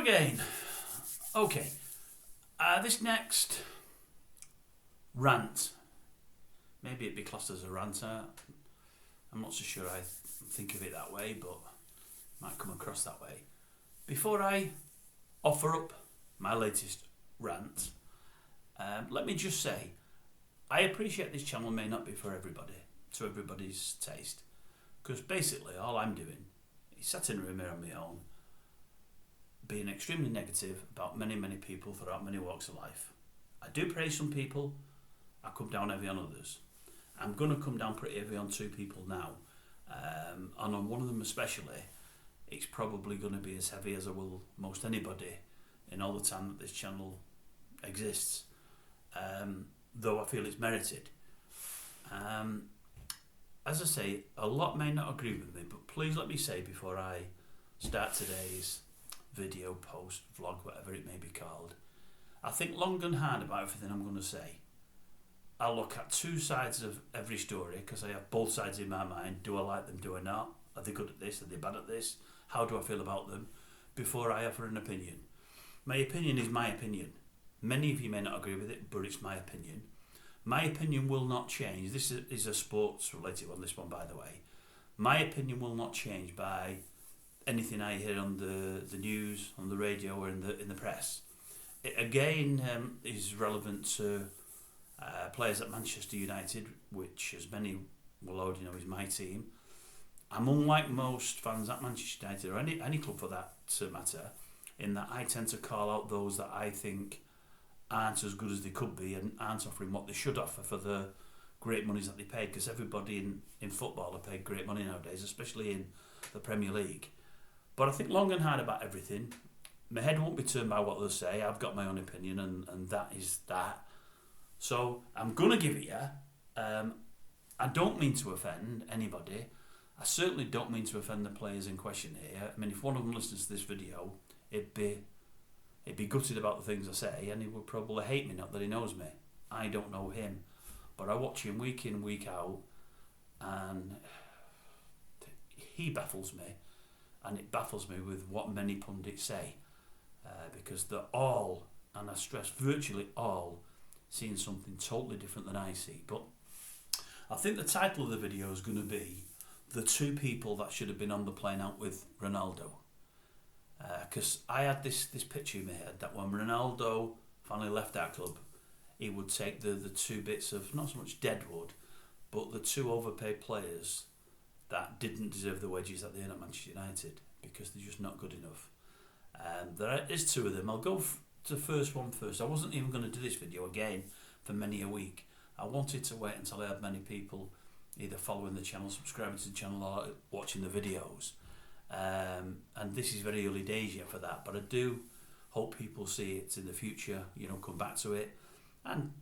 again. Okay, this next rant, maybe it'd be classed as a ranter. I'm not so sure I think of it that way, but it might come across that way. Before I offer up my latest rant, let me just say, I appreciate this channel may not be for everybody, to everybody's taste, because basically all I'm doing is sat in a room here on my own, being extremely negative about many people throughout many walks of life. I do praise some people, I come down heavy on others. I'm going to come down pretty heavy on two people now, and on one of them especially, it's probably going to be as heavy as I will most anybody in all the time that this channel exists, though I feel it's merited. As I say, a lot may not agree with me, but please let me say before I start today's video, post, vlog, whatever it may be called, I think long and hard about everything I'm going to say. I look at two sides of every story because I have both sides in my mind. Do I like them? Do I not? Are they good at this? Are they bad at this? How do I feel about them? Before I offer an opinion. My opinion is my opinion. Many of you may not agree with it, but it's my opinion. My opinion will not change. This is a sports related one, this one, by the way. My opinion will not change by anything I hear on the news, on the radio, or in the press. It again is relevant to players at Manchester United, which, as many will already know, is my team. I'm unlike most fans at Manchester United, or any club for that matter, in that I tend to call out those that I think aren't as good as they could be and aren't offering what they should offer for the great monies that they pay, because everybody in football are paid great money nowadays, especially in the Premier League. But I think long and hard about everything. My head won't be turned by what they'll say. I've got my own opinion, and that is that. So I'm going to give it you. I don't mean to offend anybody. I certainly don't mean to offend the players in question here. I mean, if one of them listens to this video, he'd be gutted about the things I say, and he would probably hate me, not that he knows me. I don't know him. But I watch him week in, week out, and he baffles me. And it baffles me with what many pundits say, because they're all, and I stress virtually all, seeing something totally different than I see. But I think the title of the video is going to be the two people that should have been on the plane out with Ronaldo. Because I had this picture in my head that when Ronaldo finally left our club, he would take the two bits of, not so much deadwood, but the two overpaid players that didn't deserve the wages that they earn at Manchester United, because they're just not good enough. There is two of them. I'll go to the first one first. I wasn't even going to do this video again for many a week. I wanted to wait until I had many people either following the channel, subscribing to the channel, or watching the videos. And this is very early days yet for that, but I do hope people see it in the future, come back to it and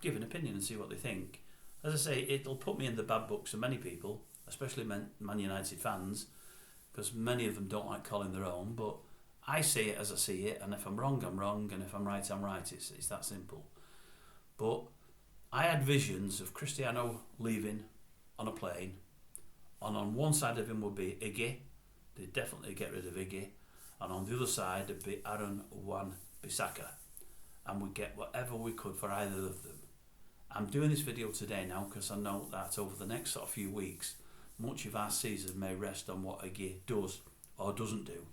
give an opinion and see what they think. As I say, it'll put me in the bad books of many people, especially Man United fans, because many of them don't like calling their own, but I see it as I see it, and if I'm wrong, I'm wrong, and if I'm right, I'm right. It's that simple. But I had visions of Cristiano leaving on a plane, and on one side of him would be Iggy. They'd definitely get rid of Iggy, and on the other side would be Aaron Bissaka, and we'd get whatever we could for either of them. I'm doing this video today now because I know that over the next sort of few weeks, much of our season may rest on what Iggy does or doesn't do,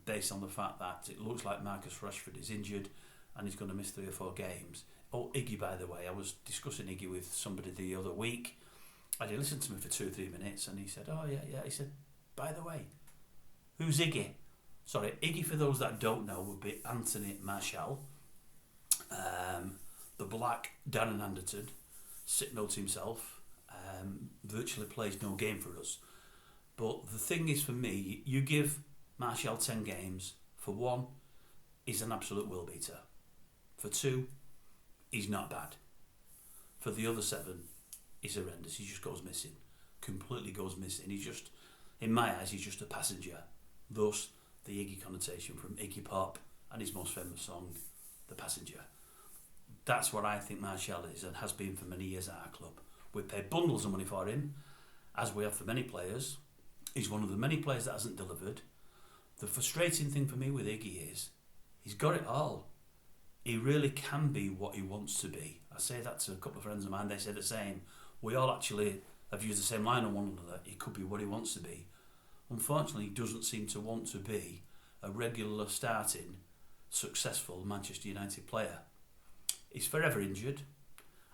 based on the fact that it looks like Marcus Rashford is injured and he's going to miss 3 or 4 games. Oh, Iggy, by the way, I was discussing Iggy with somebody the other week, and he listened to me for 2 or 3 minutes, and he said, oh yeah, he said, by the way, who's Iggy? Sorry, Iggy, for those that don't know, would be Anthony Martial, the black Darren Anderton, Sitnote himself, virtually plays no game for us. But the thing is, for me, you give Martial 10 games. For 1, he's an absolute will beater. For 2, he's not bad. For the other 7, he's horrendous. He just goes missing. Completely goes missing. He's just, in my eyes, he's just a passenger. Thus, the Iggy connotation from Iggy Pop and his most famous song, The Passenger. That's what I think Martial is, and has been for many years at our club. We paid bundles of money for him, as we have for many players. He's one of the many players that hasn't delivered. The frustrating thing for me with Iggy is he's got it all. He really can be what he wants to be. I say that to a couple of friends of mine, they say the same. We all actually have used the same line on one another. He could be what he wants to be. Unfortunately, he doesn't seem to want to be a regular starting, successful Manchester United player. He's forever injured.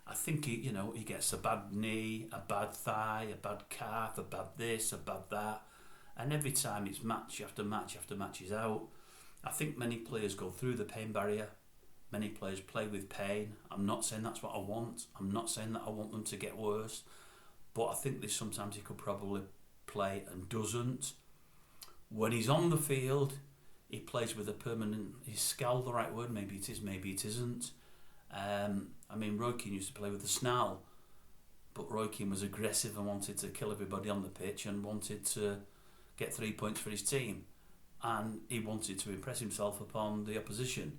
I think he gets a bad knee, a bad thigh, a bad calf, a bad this, a bad that. And every time it's match after match after match he's out. I think many players go through the pain barrier. Many players play with pain. I'm not saying that's what I want. I'm not saying that I want them to get worse. But I think there's sometimes he could probably play and doesn't. When he's on the field, he plays with a permanent... Is scowl the right word? Maybe it is, maybe it isn't. Roy Keane used to play with a snarl. But Roy Keane was aggressive and wanted to kill everybody on the pitch and wanted to get 3 points for his team. And he wanted to impress himself upon the opposition.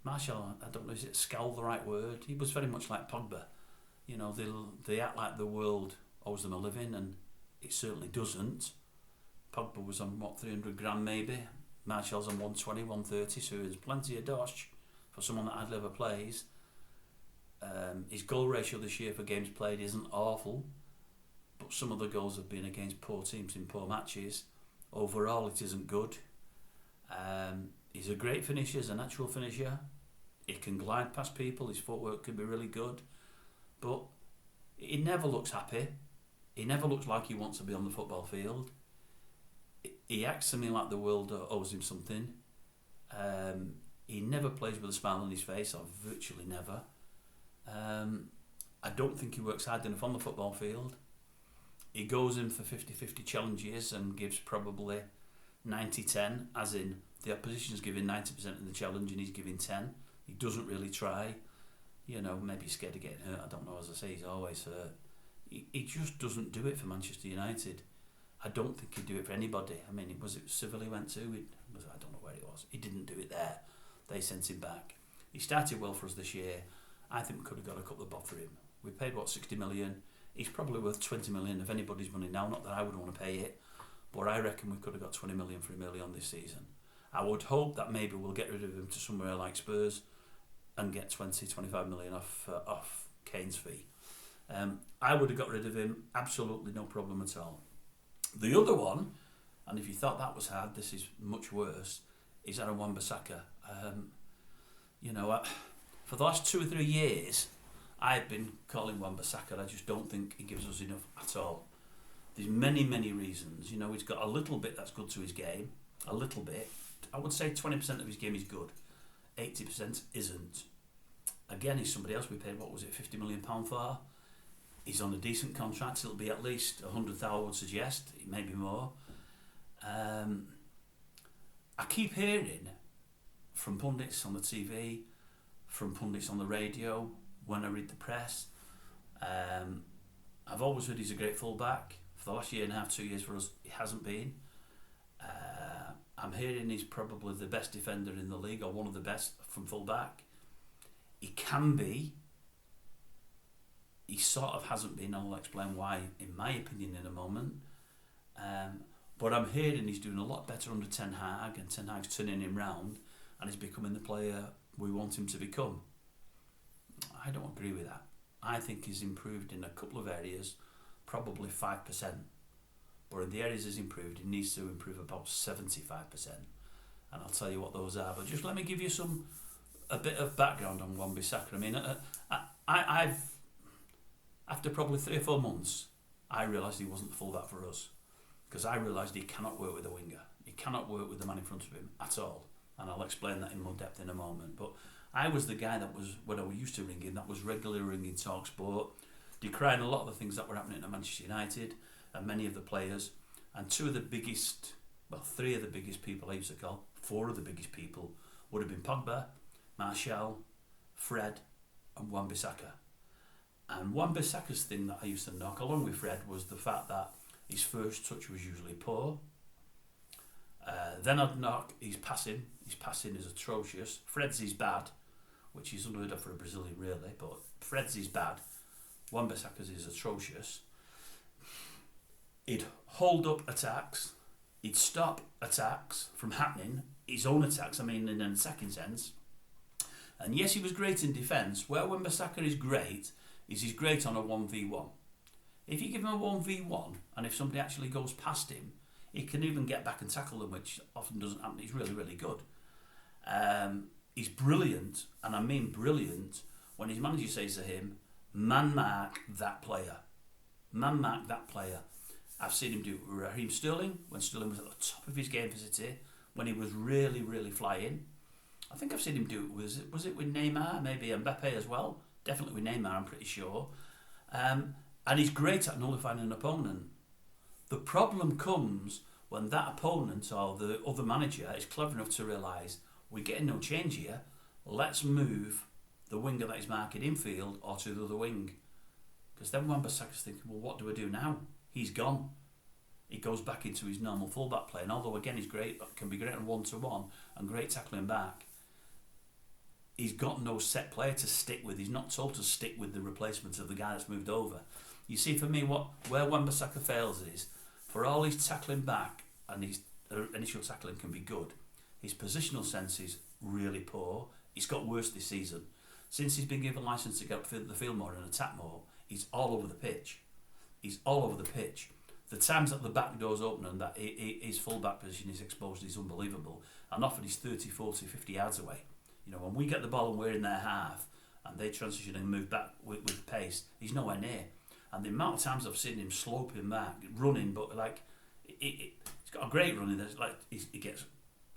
Martial, I don't know, is it scowl the right word? He was very much like Pogba. They act like the world owes them a living, and it certainly doesn't. Pogba was on, 300 grand maybe. Martial's on 120, 130, so there's plenty of dosh for someone that hardly ever plays. His goal ratio this year for games played isn't awful, but some of the goals have been against poor teams in poor matches. Overall, it isn't good. He's a great finisher, he's a natural finisher. He can glide past people, his footwork can be really good. But he never looks happy. He never looks like he wants to be on the football field. He acts to me like the world owes him something. He never plays with a smile on his face, or virtually never. I don't think he works hard enough on the football field. He goes in for 50-50 challenges and gives probably 90-10, as in the opposition's giving 90% in the challenge and he's giving 10. He doesn't really try. Maybe he's scared of getting hurt. I don't know. As I say, he's always hurt. He just doesn't do it for Manchester United. I don't think he'd do it for anybody. Was it Seville he went to? I don't know where it was. He didn't do it there. They sent him back. He started well for us this year. I think we could have got a couple of bob for him. We paid, 60 million? He's probably worth 20 million of anybody's money now. Not that I would want to pay it, but I reckon we could have got 20 million for him early on this season. I would hope that maybe we'll get rid of him to somewhere like Spurs and get 20-25 million off Kane's fee. I would have got rid of him, absolutely no problem at all. The other one, and if you thought that was hard, this is much worse, is Aaron Wan-Bissaka. For the last 2 or 3 years, I've been calling Wan-Bissaka. I just don't think he gives us enough at all. There's many, many reasons. He's got a little bit that's good to his game, a little bit. I would say 20% of his game is good, 80% isn't. Again, he's somebody else we paid, £50 million for. He's on a decent contract, it'll be at least 100,000 I would suggest, it may be more. I keep hearing from pundits on the TV, from pundits on the radio, when I read the press. I've always heard he's a great fullback. For the last year and a half, 2 years for us, he hasn't been. I'm hearing he's probably the best defender in the league, or one of the best from fullback. He can be. He sort of hasn't been. I'll explain why, in my opinion, in a moment. But I'm hearing he's doing a lot better under Ten Hag, and Ten Hag's turning him round, and he's becoming the player we want him to become. I don't agree with that. I think he's improved in a couple of areas, probably 5%. But in the areas he's improved, he needs to improve about 75%. And I'll tell you what those are. But just let me give you a bit of background on Wan-Bissaka. I've after probably 3 or 4 months, I realised he wasn't the fullback for us, because I realised he cannot work with a winger. He cannot work with the man in front of him at all. And I'll explain that in more depth in a moment. But I was the guy that was, when I was used to ringing, that was regularly ringing TalkSport, decrying a lot of the things that were happening at Manchester United and many of the players. And 3 of the biggest people I used to call, 4 of the biggest people would have been Pogba, Martial, Fred and Wan-Bissaka. And Wan-Bissaka's thing that I used to knock, along with Fred, was the fact that his first touch was usually poor. Then I'd knock his passing. His passing is atrocious. Fred's is bad, which is unheard of for a Brazilian really, but Fred's is bad. Wan-Bissaka's is atrocious. He'd hold up attacks, He'd stop attacks from happening, his own attacks, I mean in an attacking sense. And yes, he was great in defence. Where Bissaka is great, is he's great on a 1v1. If you give him a 1v1, and if somebody actually goes past him, he can even get back and tackle them, which often doesn't happen. He's really, really good. He's brilliant, and I mean brilliant, when his manager says to him, man mark that player. Man mark that player. I've seen him do it with Raheem Sterling, when Sterling was at the top of his game for City, when he was really, really flying. I think I've seen him do it, was it with Neymar, maybe Mbappe as well? Definitely with Neymar, I'm pretty sure. And he's great at nullifying an opponent. The problem comes when that opponent or the other manager is clever enough to realise, we're getting no change here, let's move the winger that is marking infield or to the other wing. Because then Wan-Bissaka's thinking, well, what do I do now? He's gone. He goes back into his normal fullback play, and although again he's great, can be great on 1-to-1 and great tackling back, he's got no set player to stick with. He's not told to stick with the replacement of the guy that's moved over. You see, for me, where Wan-Bissaka fails is, for all his tackling back and his initial tackling can be good, his positional sense is really poor. It's got worse this season. Since he's been given licence to get up the field more and attack more, he's all over the pitch. He's all over the pitch. The times that the back door's open and that his full back position is exposed is unbelievable. And often he's 30, 40, 50 yards away. You know, when we get the ball and we're in their half and they transition and move back with pace, he's nowhere near. And the amount of times I've seen him sloping back, running, but like he's got a great run. There's like he gets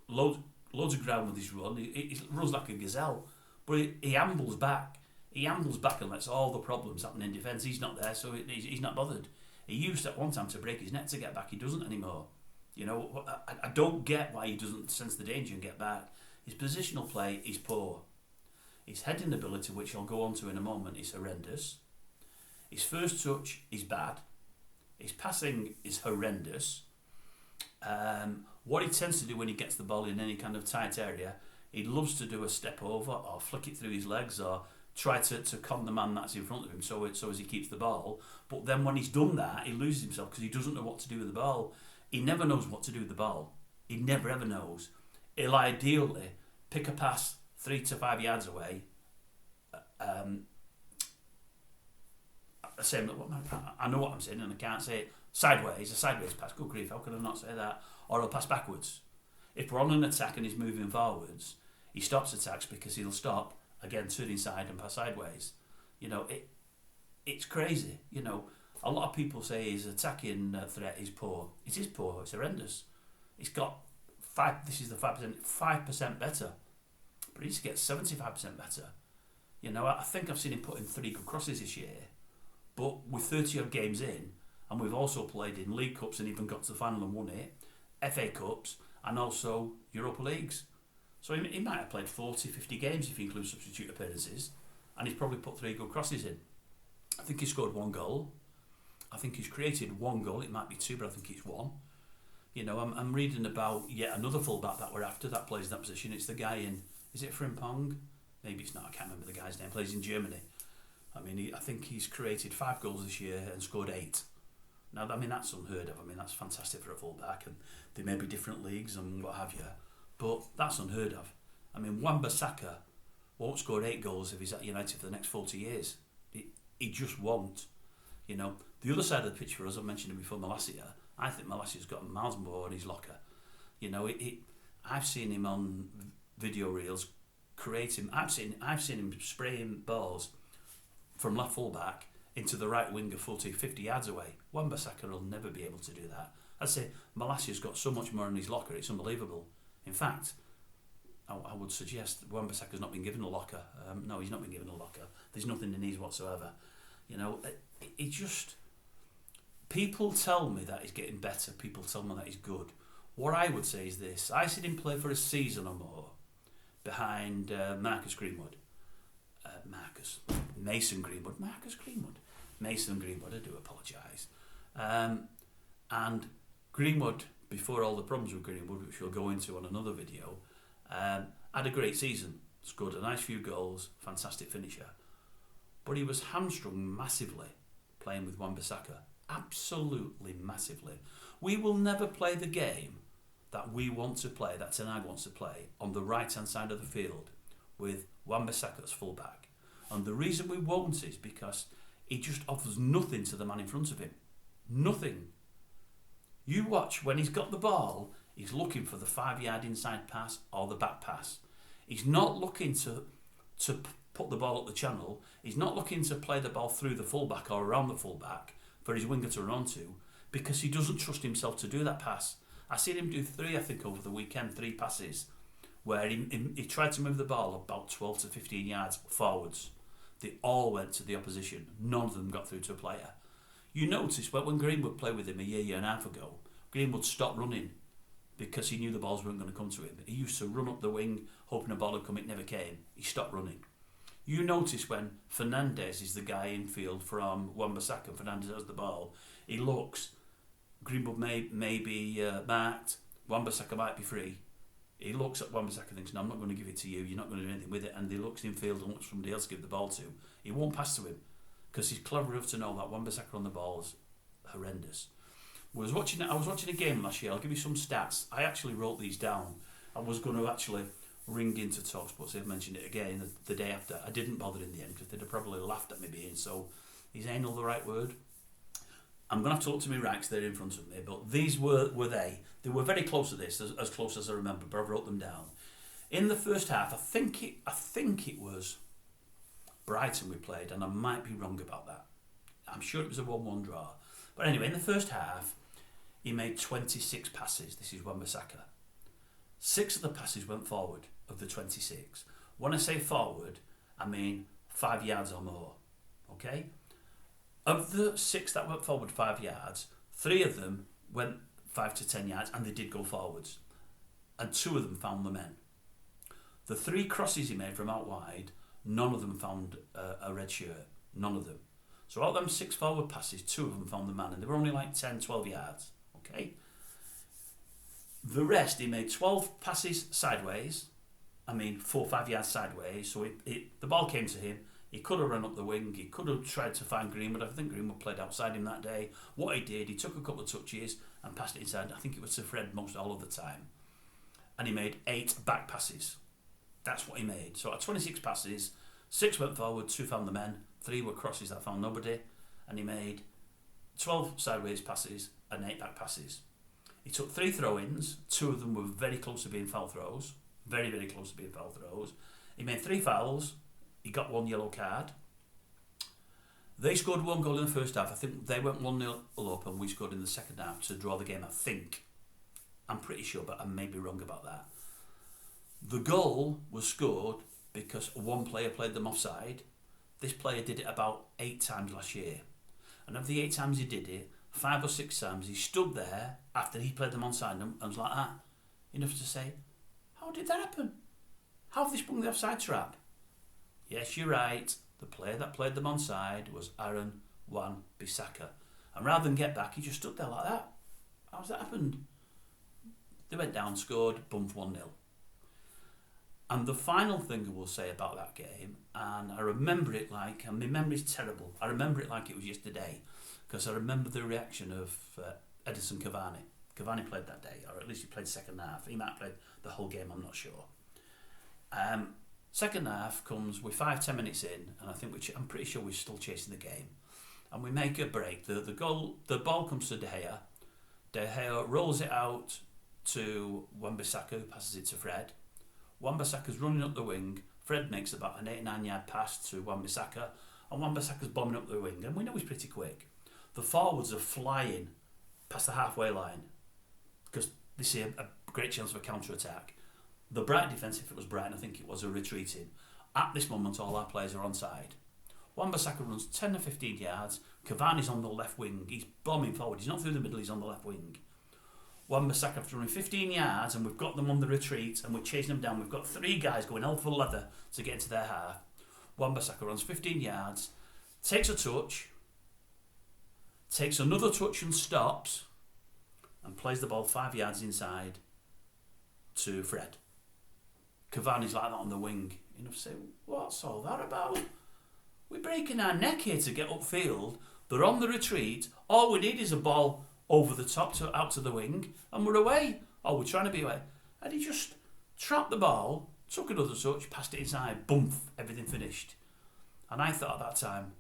loads of ground with his run. He runs like a gazelle, but he ambles back. He ambles back and lets all the problems happen in defence. He's not there, so he's not bothered. He used at one time to break his neck to get back. He doesn't anymore. You know, I don't get why he doesn't sense the danger and get back. His positional play is poor. His heading ability, which I'll go on to in a moment, is horrendous. His first touch is bad. His passing is horrendous. What he tends to do when he gets the ball in any kind of tight area, he loves to do a step over or flick it through his legs or try to con the man that's in front of him so as he keeps the ball. But then when he's done that, he loses himself because he doesn't know what to do with the ball. He never knows what to do with the ball. He never ever knows. He'll ideally pick a pass 3 to 5 yards away. I know what I'm saying and I can't say it. Sideways, a sideways pass. Good grief, how can I not say that? Or he'll pass backwards. If we're on an attack and he's moving forwards, he stops attacks because he'll stop, again, turn inside and pass sideways. You know, it's crazy. You know, a lot of people say his attacking threat is poor. It is poor, it's horrendous. It's got 5% better. But he needs to get 75% better. You know, I think I've seen him put in 3 good crosses this year. But with 30 odd games in, and we've also played in League Cups and even got to the final and won it, FA Cups, and also Europa Leagues. So he might have played 40, 50 games if you include substitute appearances, and he's probably put 3 good crosses in. I think he scored 1 goal. I think he's created 1 goal. It might be 2, but I think it's 1. You know, I'm reading about yet another fullback that we're after that plays that position. It's the guy in, is it Frimpong? Maybe it's not, I can't remember the guy's name. Plays in Germany. I mean, I think he's created 5 goals this year and scored 8. Now, I mean, that's unheard of. I mean, that's fantastic for a fullback, and there may be different leagues and what have you, but that's unheard of. I mean, Wan-Bissaka won't score 8 goals if he's at United for the next 40 years. He just won't. You know, the other side of the pitch for us, I mentioned it before, Malacia. I think Malacia's got miles more in his locker. You know, I've seen him on video reels creating. I've seen him spraying balls from left full back into the right winger 40, 50 yards away. Wan-Bissaka will never be able to do that. I'd say Malacia's got so much more in his locker, it's unbelievable. In fact, I would suggest Wan-Bissaka's not been given a locker. No, he's not been given a locker. There's nothing in his whatsoever. You know, it just... People tell me that he's getting better. People tell me that he's good. What I would say is this. I seen him play for a season or more behind Marcus Greenwood. Mason Greenwood, I do apologise. And Greenwood, before all the problems with Greenwood, which we'll go into on another video, had a great season, scored a nice few goals, fantastic finisher. But he was hamstrung massively playing with Wan-Bissaka. absolutely massively. We will never play the game that we want to play, that Ten Hag wants to play, on the right-hand side of the field with Wan-Bissaka as full-back. And the reason we won't is because he just offers nothing to the man in front of him. Nothing. You watch, when he's got the ball, he's looking for the 5-yard inside pass or the back pass. He's not looking to put the ball up the channel. He's not looking to play the ball through the fullback or around the fullback for his winger to run onto, because he doesn't trust himself to do that pass. I seen him do 3, I think, over the weekend, 3 passes, where he tried to move the ball about 12 to 15 yards forwards. They all went to the opposition. None of them got through to a player. You notice when Greenwood played with him a year and a half ago, Greenwood stopped running because he knew the balls weren't going to come to him. He used to run up the wing, hoping a ball would come, it never came. He stopped running. You notice when Fernandes is the guy in field from Wan-Bissaka, Fernandes has the ball, he looks, Greenwood may be marked, Wan-Bissaka might be free. He looks at Wan-Bissaka and thinks, no, I'm not going to give it to you, you're not going to do anything with it, and he looks in field and looks for somebody else to give the ball to. He won't pass to him because he's clever enough to know that Wan-Bissaka on the ball is horrendous. I was watching a game last year. I'll give you some stats. I actually wrote these down. I was going to actually ring into TalkSport, they've mentioned it again the day after. I didn't bother in the end because they'd have probably laughed at me being so. Is anal the right word? I'm going to have to look to my right because they're in front of me, but these were they. They were very close to this, as close as I remember, but I wrote them down. In the first half, I think it was Brighton we played, and I might be wrong about that. I'm sure it was a 1-1 draw. But anyway, in the first half, he made 26 passes. This is Wan-Bissaka. 6 of the passes went forward of the 26. When I say forward, I mean 5 yards or more. Okay? Of the 6 that went forward 5 yards, 3 of them went 5 to 10 yards, and they did go forwards. And 2 of them found the men. The 3 crosses he made from out wide, none of them found a red shirt. None of them. So out of them 6 forward passes, 2 of them found the man, and they were only like 10, 12 yards. Okay? The rest, he made 12 passes sideways. 4 or 5 yards sideways. So the ball came to him. He could have run up the wing. He could have tried to find Greenwood. I think Greenwood played outside him that day. What he did, he took a couple of touches and passed it inside. I think it was to Fred most all of the time. And he made 8 back passes. That's what he made. So at 26 passes, 6 went forward, 2 found the men, 3 were crosses that found nobody, and he made 12 sideways passes and 8 back passes. He took 3 throw-ins. 2 of them were very close to being foul throws. Very, very close to being foul throws. He made 3 fouls. He got 1 yellow card. They scored 1 goal in the first half. I think they went 1-0 up and we scored in the second half to draw the game, I think. I'm pretty sure, but I may be wrong about that. The goal was scored because one player played them offside. This player did it about 8 times last year. And of the 8 times he did it, 5 or 6 times he stood there after he played them onside and was like that. Enough to say, how did that happen? How have they sprung the offside trap? Yes, you're right. The player that played them onside was Aaron Wan-Bissaka. And rather than get back, he just stood there like that. How's that happened? They went down, scored, bumped 1-0. And the final thing I will say about that game, and I remember it like, and my memory's terrible, I remember it like it was yesterday, because I remember the reaction of Edison Cavani. Cavani played that day, or at least he played second half. He might have played the whole game, I'm not sure. Second half comes, we're 5-10 minutes in, and I think I'm pretty sure we're still chasing the game. And we make a break. The ball comes to De Gea. De Gea rolls it out to Wan-Bissaka, who passes it to Fred. Wan-Bissaka's running up the wing. Fred makes about an 8-9 yard pass to Wan-Bissaka, and Wan-Bissaka's bombing up the wing, and we know he's pretty quick. The forwards are flying past the halfway line because they see a great chance of a counter-attack. The Brighton defence, if it was Brighton, I think it was, a retreating. At this moment, all our players are onside. Wan-Bissaka runs 10 or 15 yards. Cavani's on the left wing. He's bombing forward. He's not through the middle, he's on the left wing. Wan-Bissaka after running 15 yards, and we've got them on the retreat, and we're chasing them down. We've got 3 guys going hell for leather to get into their half. Wan-Bissaka runs 15 yards, takes a touch, takes another touch and stops, and plays the ball 5 yards inside to Fred. Cavani's like that on the wing. Enough to say, what's all that about? We're breaking our neck here to get upfield, They're on the retreat. All we need is a ball over the top out to the wing, and we're away. Oh, we're trying to be away. And he just trapped the ball, took another touch, passed it inside, boom, everything finished. And I thought at that time,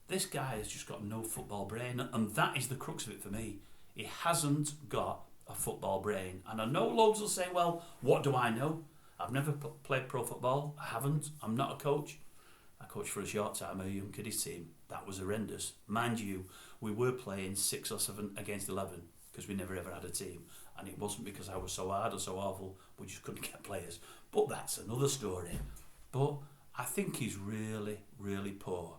this guy has just got no football brain, and that is the crux of it for me. He hasn't got a football brain. And I know loads will say, well, what do I know? I've never played pro football. I haven't. I'm not a coach. I coached for a short time a young kiddies team. That was horrendous. Mind you, we were playing 6 or 7 against 11 because we never ever had a team. And it wasn't because I was so hard or so awful. We just couldn't get players. But that's another story. But I think he's really, really poor.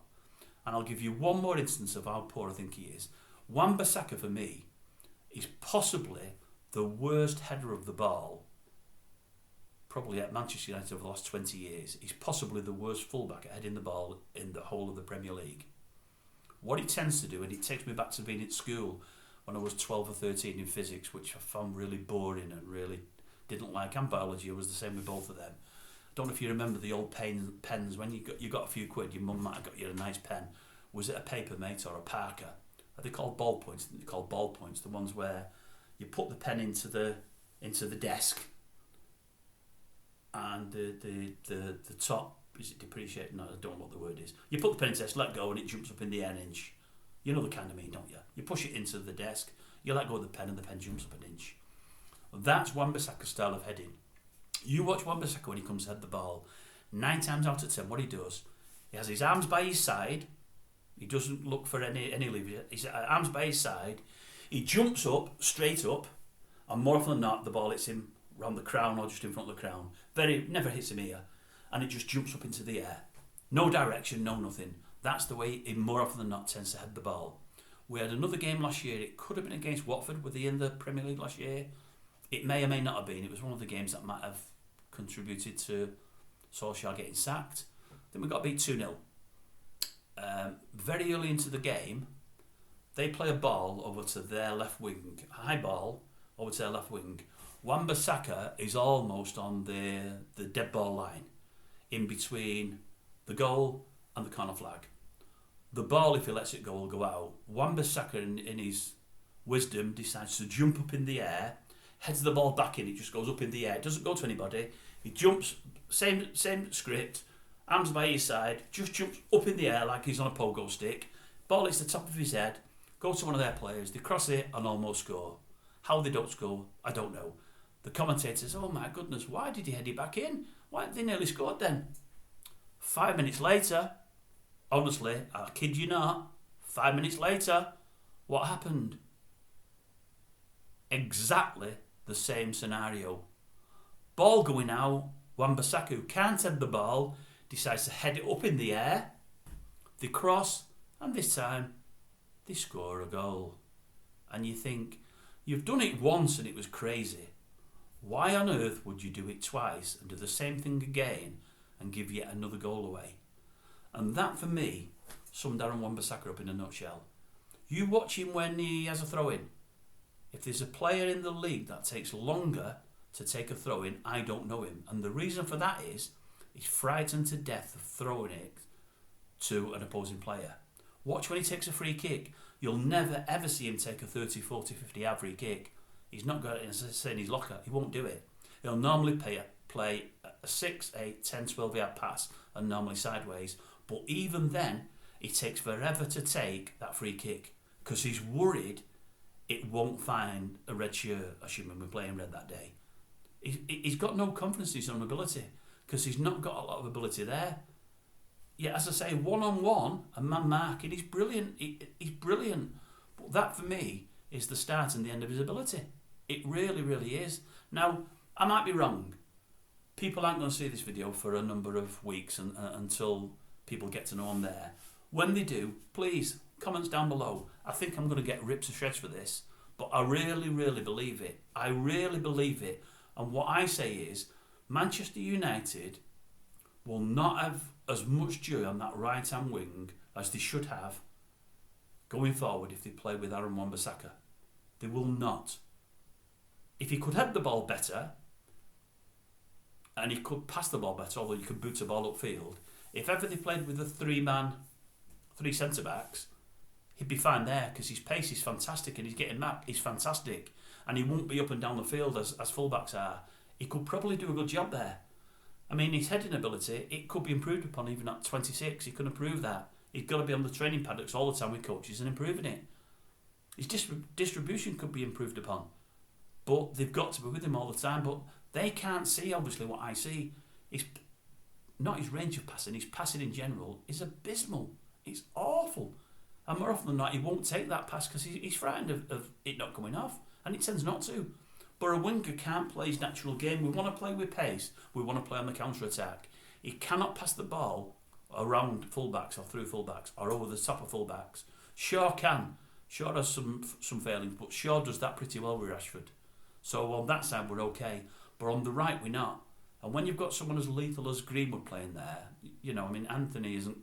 And I'll give you one more instance of how poor I think he is. Bissaka, for me, is possibly the worst header of the ball, probably at Manchester United over the last 20 years. He's possibly the worst fullback at heading the ball in the whole of the Premier League. What he tends to do, and it takes me back to being at school when I was 12 or 13 in physics, which I found really boring and really didn't like, and biology. I was the same with both of them. I don't know if you remember the old pens when you got a few quid, your mum might have got you a nice pen. Was it a paper mate or a Parker? Are they called ballpoints? They're called ballpoints, the ones where you put the pen into the desk and the top, is it depreciating? No, I don't know what the word is. You put the pen into the desk, let go, and it jumps up in the air an inch. You know the kind of mean, don't you? You push it into the desk, you let go of the pen, and the pen jumps up an inch. That's Bissaka's style of heading. You watch Bissaka when he comes to head the ball, 9 times out of 10, what he does, he has his arms by his side. He doesn't look for any leverage. His arms by his side. He jumps up, straight up, and more often than not, the ball hits him around the crown or just in front of the crown. Never hits him here, and it just jumps up into the air. No direction, no nothing. That's the way he more often than not tends to head the ball. We had another game last year. It could have been against Watford. Were they in the Premier League last year? It may or may not have been. It was one of the games that might have contributed to Solskjaer getting sacked. Then we got beat 2-0. Very early into the game, they play a ball over to their left wing, a high ball over to their left wing. Bissaka is almost on the dead ball line, in between the goal and the corner flag. The ball, if he lets it go, will go out. Bissaka, in his wisdom, decides to jump up in the air, heads the ball back in, it just goes up in the air. It doesn't go to anybody. He jumps, same script, arms by his side, just jumps up in the air like he's on a pogo stick. Ball hits the top of his head, go to one of their players, they cross it and almost score. How they don't score, I don't know. The commentators, oh my goodness, why did he head it back in? Why did they nearly scored then? 5 minutes later, honestly, I kid you not, 5 minutes later, what happened? Exactly the same scenario. Ball going out, Bissaka, who can't head the ball, decides to head it up in the air. They cross, and this time, they score a goal. And you think, you've done it once and it was crazy. Why on earth would you do it twice and do the same thing again and give yet another goal away? And that, for me, summed Bissaka up in a nutshell. You watch him when he has a throw-in. If there's a player in the league that takes longer to take a throw-in, I don't know him. And the reason for that is he's frightened to death of throwing it to an opposing player. Watch when he takes a free kick. You'll never ever see him take a 30, 40, 50 yard free kick. He's not got it in his locker. He won't do it. He'll normally play a 6, 8, 10, 12 yard pass and normally sideways. But even then, it takes forever to take that free kick because he's worried it won't find a red shirt, assuming we're playing red that day. He's got no confidence in his own ability because he's not got a lot of ability there. Yeah, as I say, one-on-one, a man marking, he's brilliant. He's brilliant. But that, for me, is the start and the end of his ability. It really, really is. Now, I might be wrong. People aren't going to see this video for a number of weeks until people get to know I'm there. When they do, please, comments down below. I think I'm going to get ripped to shreds for this, but I really, really believe it. I really believe it. And what I say is, Manchester United will not have as much joy on that right-hand wing as they should have going forward if they play with Bissaka. They will not. If he could head the ball better, and he could pass the ball better, although you could boot the ball upfield, if ever they played with a three centre-backs, he'd be fine there because his pace is fantastic and he's getting back. He's fantastic. And he won't be up and down the field as fullbacks are. He could probably do a good job there. I mean, his heading ability, it could be improved upon even at 26. He could improve that. He's got to be on the training paddocks all the time with coaches and improving it. His distribution could be improved upon. But they've got to be with him all the time. But they can't see, obviously, what I see. It's not his range of passing. His passing in general is abysmal. It's awful. And more often than not, he won't take that pass because he's frightened of it not coming off. And it tends not to. But a winger can't play his natural game. We want to play with pace. We want to play on the counter-attack. He cannot pass the ball around fullbacks or through fullbacks or over the top of fullbacks. Shaw can. Shaw has some failings, but Shaw does that pretty well with Rashford. So on that side, we're okay. But on the right, we're not. And when you've got someone as lethal as Greenwood playing there, you know, I mean, Anthony isn't...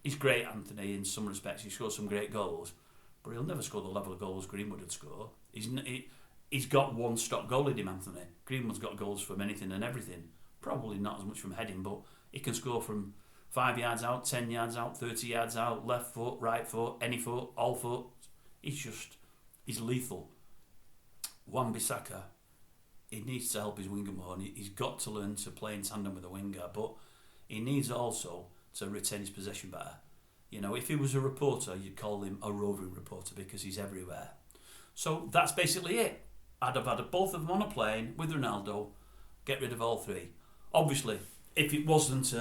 He's great, Anthony, in some respects. He scores some great goals. But he'll never score the level of goals Greenwood would score. He's got one stock goal in him, Anthony. Greenwood's got goals from anything and everything. Probably not as much from heading, but he can score from 5 yards out, 10 yards out, 30 yards out, left foot, right foot, any foot, all foot. He's lethal. Bissaka, he needs to help his winger more, and he's got to learn to play in tandem with a winger, but he needs also to retain his possession better. You know, if he was a reporter, you'd call him a roving reporter because he's everywhere. So that's basically it. I'd have had both of them on a plane with Ronaldo, get rid of all three. Obviously, if it wasn't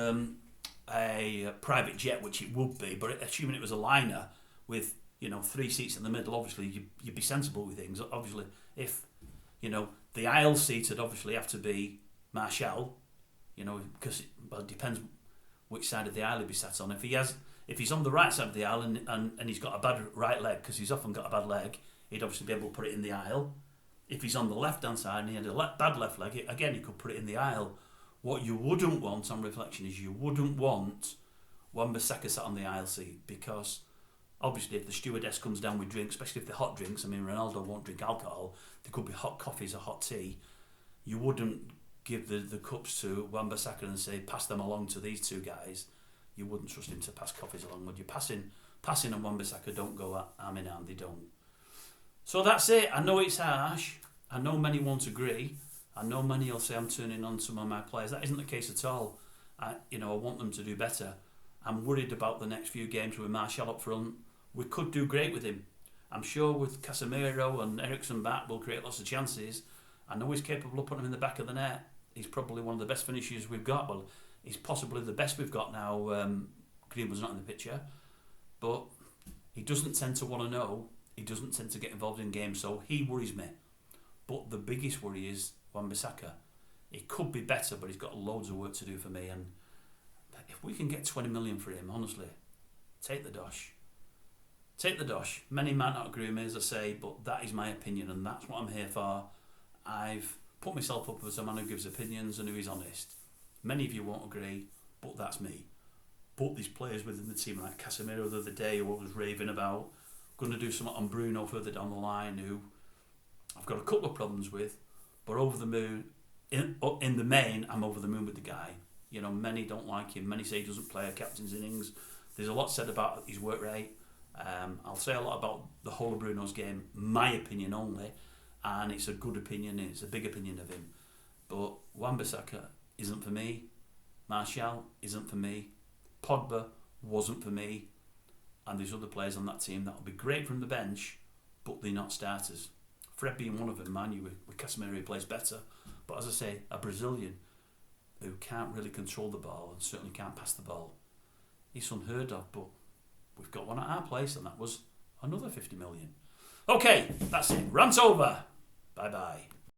a private jet, which it would be, but assuming it was a liner with, you know, 3 seats in the middle, obviously you'd be sensible with things. Obviously, if, you know, the aisle seat would obviously have to be Martial, you know, because it depends which side of the aisle he'd be sat on. If he's on the right side of the aisle and he's got a bad right leg, because he's often got a bad leg, he'd obviously be able to put it in the aisle. If he's on the left-hand side and he had a bad left leg, again, he could put it in the aisle. What you wouldn't want on reflection is you wouldn't want Bissaka sat on the aisle seat, because obviously if the stewardess comes down with drinks, especially if they're hot drinks, I mean, Ronaldo won't drink alcohol, there could be hot coffees or hot tea, you wouldn't give the cups to Bissaka and say, pass them along to these two guys. You wouldn't trust him to pass coffees along, would you? Passing and Bissaka don't go arm in arm, they don't. So that's it. I know it's harsh. I know many won't agree. I know many will say I'm turning on some of my players. That isn't the case at all. I want them to do better. I'm worried about the next few games with Martial up front. We could do great with him. I'm sure with Casemiro and Eriksen back, we'll create lots of chances. I know he's capable of putting them in the back of the net. He's probably one of the best finishers we've got. Well, he's possibly the best we've got now. Greenwood's not in the picture. But he doesn't tend to want to know. He doesn't tend to get involved in games, so he worries me. But the biggest worry is Bissaka. It could be better, but he's got loads of work to do for me. And if we can get 20 million for him, honestly, take the dosh. Take the dosh. Many might not agree with me, as I say, but that is my opinion, and that's what I'm here for. I've put myself up as a man who gives opinions and who is honest. Many of you won't agree, but that's me. But these players within the team, like Casemiro the other day, who I was raving about, going to do something on Bruno further down the line, who I've got a couple of problems with, but over the moon, in the main, I'm over the moon with the guy. You know, many don't like him. Many say he doesn't play a captain's innings. There's a lot said about his work rate. I'll say a lot about the whole of Bruno's game, my opinion only, and it's a good opinion, it's a big opinion of him. But Bissaka isn't for me. Martial isn't for me. Pogba wasn't for me. And there's other players on that team that will be great from the bench, but they're not starters. Fred being one of them, man, with Casemiro he plays better. But as I say, a Brazilian who can't really control the ball and certainly can't pass the ball. He's unheard of, but we've got one at our place, and that was another 50 million. Okay, that's it. Rant over. Bye-bye.